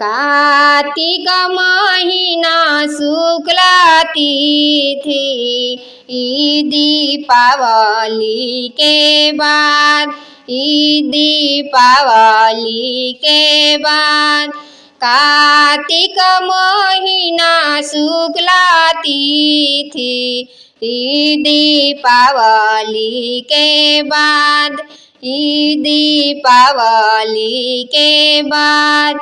कार्तिक महीना शुक्ला तिथि दीपावली के बाद, दीपावली के बाद। कार्तिक महीना शुक्ला तिथि दीपावली के बाद, दीपावली के बाद।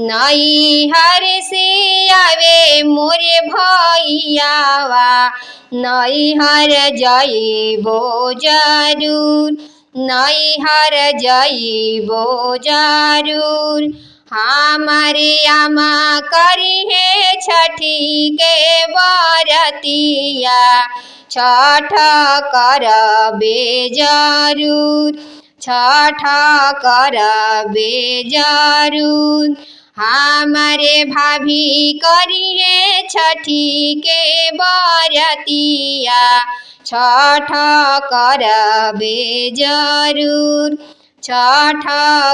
नैहर से आवे मोरे भैयावा, नैहर जइबो जरूर, नैहर जइबो जरूर। हमारे आमा करिहे छठी के बरतिया, छठ करबे जरूर, छठ करबे जरूर। हमारे भाभी करिहे छठी के बरतिया, छठ करबे जरूर, छठ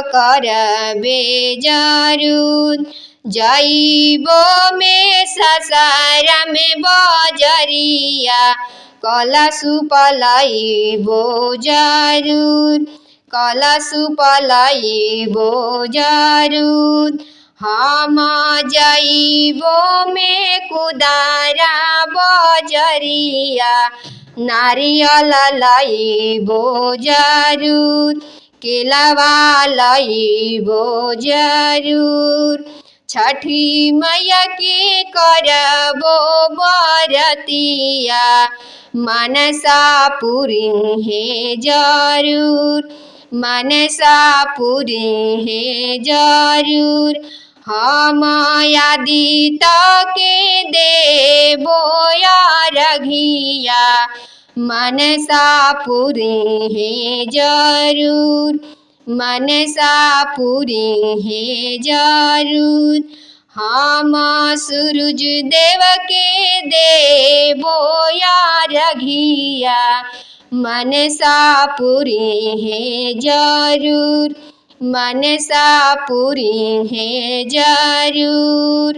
करबे जरूर। जइबो में ससुरा में बजरिया, कलशुप लइबो जरूर, कलशुप लइबो जरूर। हम जइबो में कुदारा बजरिया, नारियल लइबो जरूर, केलवा लइबो जरूर। छठी मैया के करबो बरतिया, मनसा पुरिहे जरूर, मनसा पुरिहे जरूर। हम आदित्य के देबो अरघिया, मनसा पुरिहे जरूर, मनसा पुरिहे जरूर। हम सूरज देव के देबो अरघिया, मनसा पुरिहे जरूर, मनसा पुरिहे जरूर।